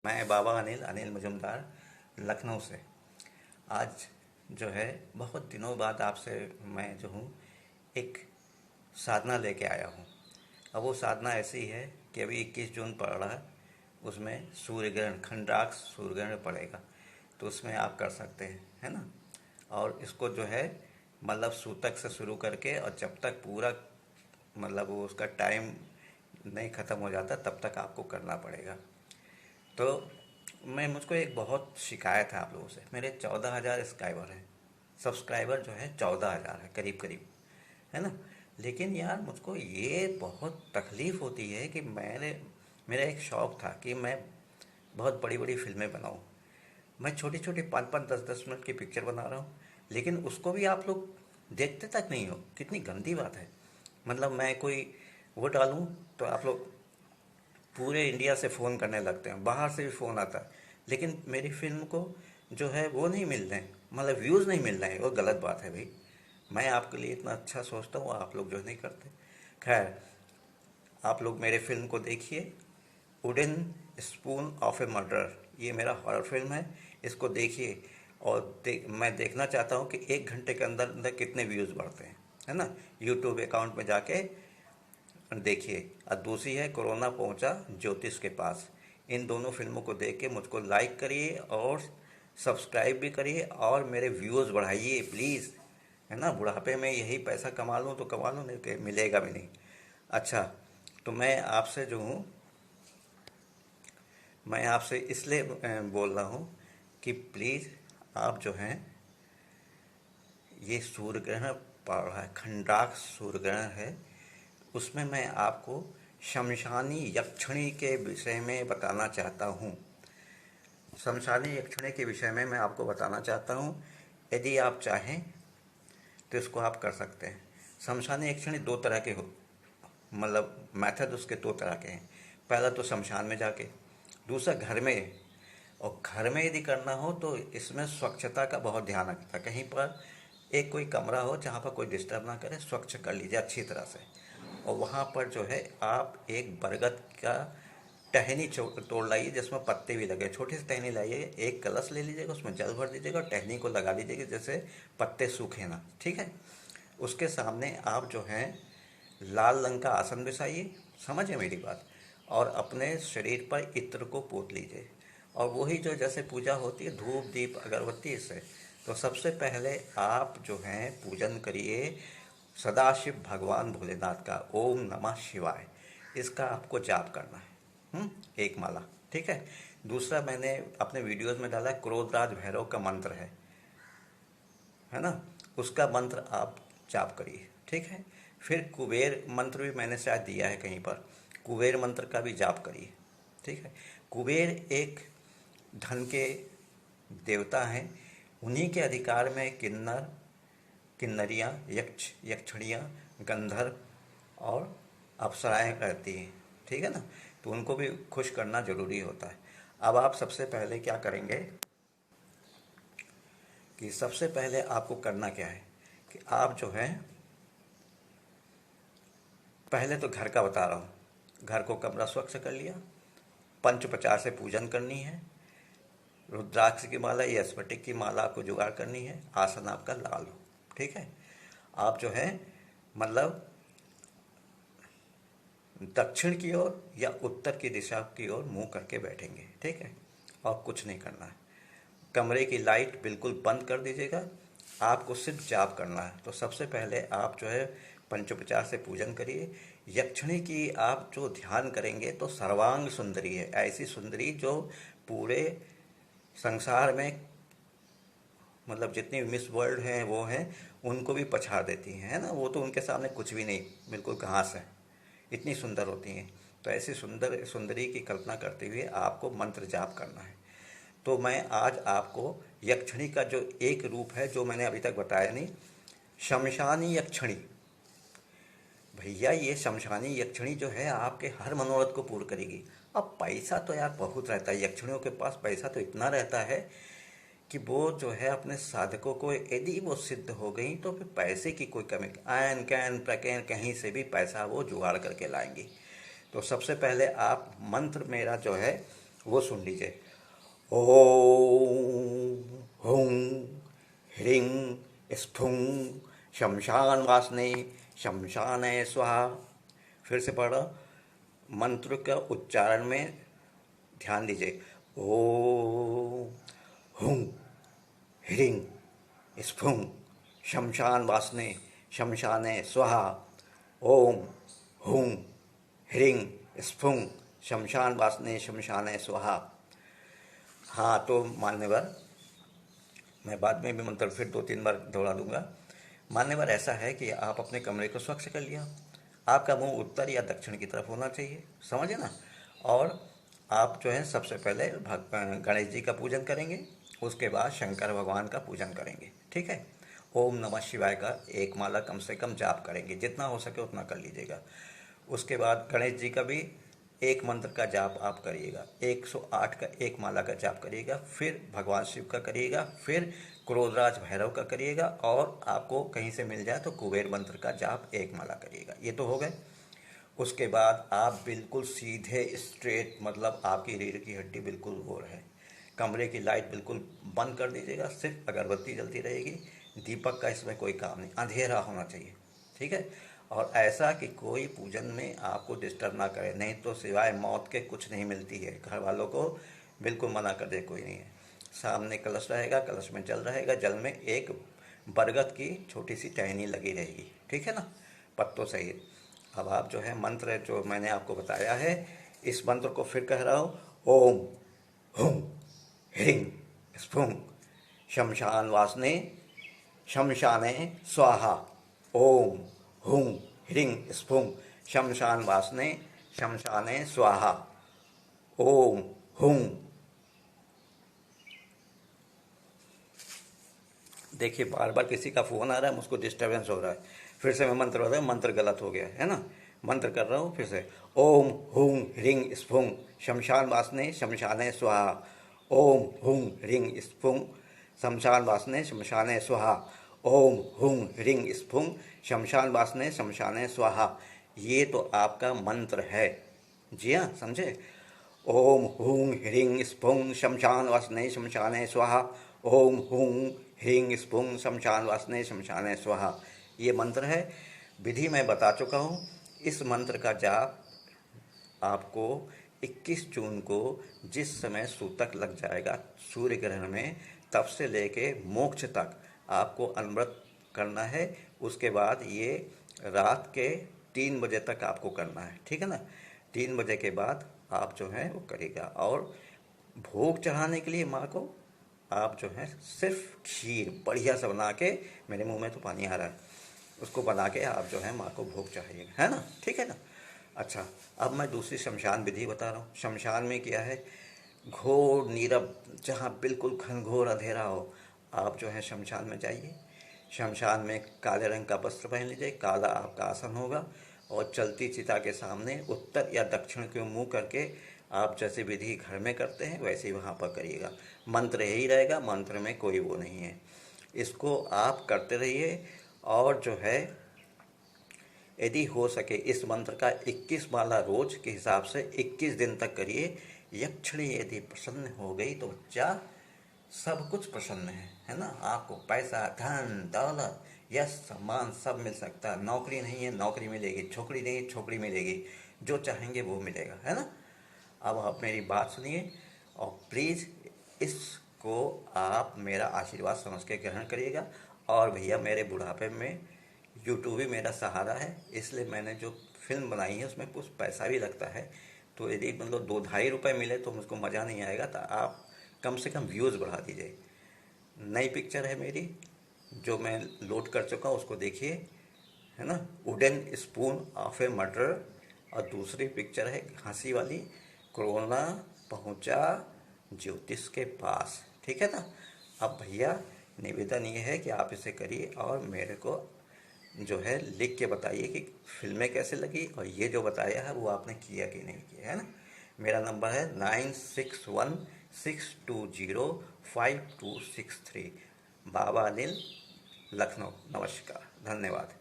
मैं बाबा अनिल मजुमदार लखनऊ से। आज जो है बहुत दिनों बाद आपसे मैं जो हूँ एक साधना लेके आया हूँ। अब वो साधना ऐसी है कि अभी 21 जून पड़ रहा है, उसमें सूर्य ग्रहण खंडाक्ष सूर्य ग्रहण पड़ेगा, तो उसमें आप कर सकते हैं, है ना। और इसको जो है मतलब सूतक से शुरू करके और जब तक पूरा मतलब वो उसका टाइम नहीं ख़त्म हो जाता तब तक आपको करना पड़ेगा। तो मैं मुझको एक बहुत शिकायत है आप लोगों से। मेरे 14,000 सब्सक्राइबर हैं, सब्सक्राइबर जो है 14,000 है करीब करीब, है ना। लेकिन यार मुझको ये बहुत तकलीफ़ होती है कि मेरा एक शौक़ था कि मैं बहुत बड़ी बड़ी फिल्में बनाऊं। मैं छोटी छोटी 5-5 10-10 मिनट की पिक्चर बना रहा हूँ, लेकिन उसको भी आप लोग देखते तक नहीं हो। कितनी गंदी बात है। मतलब मैं कोई वो डालूं तो आप लोग पूरे इंडिया से फ़ोन करने लगते हैं, बाहर से भी फ़ोन आता है, लेकिन मेरी फिल्म को जो है वो नहीं मिल रहे हैं, मतलब व्यूज़ नहीं मिल रहे हैं। वो गलत बात है भाई। मैं आपके लिए इतना अच्छा सोचता हूँ, आप लोग जो नहीं करते। खैर, आप लोग मेरे फिल्म को देखिए, wooden spoon of A murder. ये मेरा हॉरर फिल्म है, इसको देखिए। और मैं देखना चाहता हूँ कि 1 घंटे के अंदर अंदर कितने व्यूज़ बढ़ते हैं, है ना। यूट्यूब अकाउंट में जाके देखिए। और दूसरी है कोरोना पहुंचा ज्योतिष के पास। इन दोनों फिल्मों को देख के मुझको लाइक करिए और सब्सक्राइब भी करिए और मेरे व्यूज़ बढ़ाइए प्लीज़, है ना। बुढ़ापे में यही पैसा कमा लूँ तो कमा लूँ, नहीं तो मिलेगा भी नहीं। अच्छा, तो मैं आपसे जो हूँ, मैं आपसे इसलिए बोल रहा हूँ कि प्लीज़ आप जो हैं, ये सूर्य ग्रहण पड़ रहा है, खंडाक्ष सूर्य ग्रहण है, उसमें मैं आपको शमशानी यक्षिणी के विषय में बताना चाहता हूँ। शमशानी यक्षिणी के विषय में मैं आपको बताना चाहता हूँ। यदि आप चाहें तो इसको आप कर सकते हैं। शमशानी यक्षिणी दो तरह के हो, मतलब मेथड उसके दो तरह के हैं। पहला तो शमशान में जाके, दूसरा घर में। और घर में यदि करना हो तो इसमें स्वच्छता का बहुत ध्यान रखता है। कहीं पर एक कोई कमरा हो जहाँ पर कोई डिस्टर्ब ना करे, स्वच्छ कर लीजिए अच्छी तरह से। और वहाँ पर जो है आप एक बरगद का टहनी तोड़ लाइए जिसमें पत्ते भी लगे, छोटी सी टहनी लाइए, एक कलश ले लीजिएगा, उसमें जल भर दीजिएगा और टहनी को लगा दीजिएगा जैसे पत्ते सूखे ना, ठीक है। उसके सामने आप जो हैं लाल रंग का आसन बिछाइए, समझे मेरी बात। और अपने शरीर पर इत्र को पोत लीजिए। और वही जो जैसे पूजा होती है धूप दीप अगरबत्ती इससे। तो सबसे पहले आप जो हैं पूजन करिए सदाशिव भगवान भोलेनाथ का, ओम नमः शिवाय। इसका आपको जाप करना है, एक माला, ठीक है। दूसरा मैंने अपने वीडियोस में डाला है, क्रोधराज भैरव का मंत्र है ना, उसका मंत्र आप जाप करिए, ठीक है। फिर कुबेर मंत्र भी मैंने शायद दिया है कहीं पर, कुबेर मंत्र का भी जाप करिए, ठीक है। कुबेर एक धन के देवता हैं, उन्हीं के अधिकार में किन्नर किन्नरियाँ यक्ष यक्षिणियाँ गंधर्व और अप्सराएँ रहती हैं, ठीक है ना। तो उनको भी खुश करना ज़रूरी होता है। अब आप सबसे पहले क्या करेंगे कि सबसे पहले आपको करना क्या है कि आप जो है पहले तो घर का बता रहा हूँ। घर को कमरा स्वच्छ कर लिया, पंचोपचार से पूजन करनी है, रुद्राक्ष की माला या स्फटिक की माला आपको जुगाड़ करनी है, आसन आपका लाल हो, ठीक है। आप जो है मतलब दक्षिण की ओर या उत्तर की दिशा की ओर मुंह करके बैठेंगे, ठीक है। और कुछ नहीं करना है। कमरे की लाइट बिल्कुल बंद कर दीजिएगा। आपको सिर्फ जाप करना है। तो सबसे पहले आप जो है पंचोपचार से पूजन करिए। यक्षिणी की आप जो ध्यान करेंगे तो सर्वांग सुंदरी है, ऐसी सुंदरी जो पूरे संसार में मतलब जितनी मिस वर्ल्ड हैं वो हैं, उनको भी पछाड़ देती हैं, है ना। वो तो उनके सामने कुछ भी नहीं, बिल्कुल घास है, इतनी सुंदर होती हैं। तो ऐसी सुंदर सुंदरी की कल्पना करते हुए आपको मंत्र जाप करना है। तो मैं आज आपको यक्षिणी का जो एक रूप है जो मैंने अभी तक बताया नहीं, शमशानी यक्षिणी। भैया ये शमशानी यक्षिणी जो है आपके हर मनोरथ को पूर्ण करेगी। अब पैसा तो यार बहुत रहता है, यक्षिणियों के पास पैसा तो इतना रहता है कि वो जो है अपने साधकों को यदि वो सिद्ध हो गई तो फिर पैसे की कोई कमी, आयन कैन प्रकैन कहीं से भी पैसा वो जुगाड़ करके लाएंगी। तो सबसे पहले आप मंत्र मेरा जो है वो सुन लीजिए। ओम हुं ह्रीं स्फुं शमशान वासने शमशाने स्वाहा। फिर से पढ़ो, मंत्र का उच्चारण में ध्यान दीजिए। ओम हुं ह्रीं स्फुं शमशान वासने शमशाने स्वाहा। ओम हुं ह्रीं स्फुं शमशान वासने शमशाने स्वाहा। हाँ तो मान्यवर, मैं बाद में भी मंत्र फिर 2-3 बार दोहरा दूंगा। मान्यवर, ऐसा है कि आप अपने कमरे को स्वच्छ कर लिया, आपका मुंह उत्तर या दक्षिण की तरफ होना चाहिए, समझे ना। और आप जो है सबसे पहले गणेश जी का पूजन करेंगे, उसके बाद शंकर भगवान का पूजन करेंगे, ठीक है। ओम नमः शिवाय का 1 माला कम से कम जाप करेंगे, जितना हो सके उतना कर लीजिएगा। उसके बाद गणेश जी का भी एक मंत्र का जाप आप करिएगा, 108 का 1 माला का जाप करिएगा, फिर भगवान शिव का करिएगा, फिर क्रोधराज भैरव का करिएगा, और आपको कहीं से मिल जाए तो कुबेर मंत्र का जाप 1 माला करिएगा। ये तो हो गए। उसके बाद आप बिल्कुल सीधे स्ट्रेट, मतलब आपकी रीढ़ की हड्डी बिल्कुल वो रहे, कमरे की लाइट बिल्कुल बंद कर दीजिएगा, सिर्फ अगरबत्ती जलती रहेगी, दीपक का इसमें कोई काम नहीं, अंधेरा होना चाहिए, ठीक है। और ऐसा कि कोई पूजन में आपको डिस्टर्ब ना करे, नहीं तो सिवाय मौत के कुछ नहीं मिलती है। घर वालों को बिल्कुल मना कर दे, कोई नहीं है। सामने कलश रहेगा, कलश में जल रहेगा, जल में एक बरगद की छोटी सी टहनी लगी रहेगी, ठीक है ना, पत्तों सहित। अब आप जो है मंत्र जो मैंने आपको बताया है, इस मंत्र को फिर कह रहा हूँ। ओम हुं ह्रीं स्फुं शमशान वासने शमशाने स्वाहा। ओम हुं ह्रीं स्फुं शमशान वासने शमशाने स्वाहा। ओम हुं। देखिए बार बार किसी का फ़ोन आ रहा है, मुझको डिस्टर्बेंस हो रहा है। फिर से मैं मंत्र बता रहा हूँ, मंत्र गलत हो गया है ना। मंत्र कर रहा हूँ फिर से। ओम हुं ह्रीं स्फुं शमशान वासने शमशाने स्वाहा। ओम हुं ह्रीं स्फुं शमशान वासने शमशाने स्वाहा। ओम हुं ह्रीं स्फुं शमशान वासने शमशाने स्वाहा। ये तो आपका मंत्र है, जी हाँ, समझे। ओम हुं ह्रीं स्फुं शमशान वासने शमशाने स्वाहा। ओम हुं ह्रीं स्फुं शमशान वासने शमशाने स्वाहा। ये मंत्र है, विधि मैं बता चुका हूँ। इस मंत्र का जाप आपको 21 जून को जिस समय सूतक लग जाएगा सूर्य ग्रहण में, तब से लेके मोक्ष तक आपको अनव्रत करना है। उसके बाद ये रात के 3 बजे तक आपको करना है, ठीक है ना। 3 बजे के बाद आप जो है वो करेगा। और भोग चढ़ाने के लिए माँ को आप जो है सिर्फ खीर बढ़िया से बना के, मेरे मुंह में तो पानी आ रहा है, उसको बना के आप जो है माँ को भोग चढ़ाइएगा, है ना, ठीक है ना। अच्छा, अब मैं दूसरी शमशान विधि बता रहा हूँ। शमशान में क्या है, घोर नीरव, जहाँ बिल्कुल घनघोर अंधेरा हो, आप जो है शमशान में जाइए। शमशान में काले रंग का वस्त्र पहन लीजिए, काला आपका आसन होगा, और चलती चिता के सामने उत्तर या दक्षिण के मुंह करके आप जैसे विधि घर में करते हैं वैसे ही वहाँ पर करिएगा। मंत्र यही रहेगा, मंत्र में कोई वो नहीं है। इसको आप करते रहिए। और जो है यदि हो सके इस मंत्र का 21 माला रोज के हिसाब से 21 दिन तक करिए। यक्षिणी यदि प्रसन्न हो गई तो बच्चा सब कुछ प्रसन्न है ना। आपको पैसा, धन, दौलत, यश, सम्मान सब मिल सकता है। नौकरी नहीं है, नौकरी मिलेगी। छोकरी नहीं है, छोकरी मिलेगी। जो चाहेंगे वो मिलेगा, है ना। अब आप मेरी बात सुनिए और प्लीज़ इसको आप मेरा आशीर्वाद समझ के ग्रहण करिएगा। और भैया मेरे बुढ़ापे में यूट्यूब ही मेरा सहारा है, इसलिए मैंने जो फिल्म बनाई है उसमें कुछ पैसा भी लगता है। तो यदि मतलब 2-2.5 रुपये मिले तो मुझको मज़ा नहीं आएगा, तो आप कम से कम व्यूज़ बढ़ा दीजिए। नई पिक्चर है मेरी जो मैं लोड कर चुका हूँ, उसको देखिए, है ना। Wooden spoon of A murder. और दूसरी पिक्चर है हंसी वाली, कोरोना पहुंचा ज्योतिष के पास, ठीक है ना। अब भैया निवेदन ये है कि आप इसे करिए और मेरे को जो है लिख के बताइए कि फिल्में कैसे लगी और ये जो बताया है वो आपने किया कि नहीं किया, है ना। मेरा नंबर है 9616205263। बाबा अनिल, लखनऊ। नमस्कार, धन्यवाद।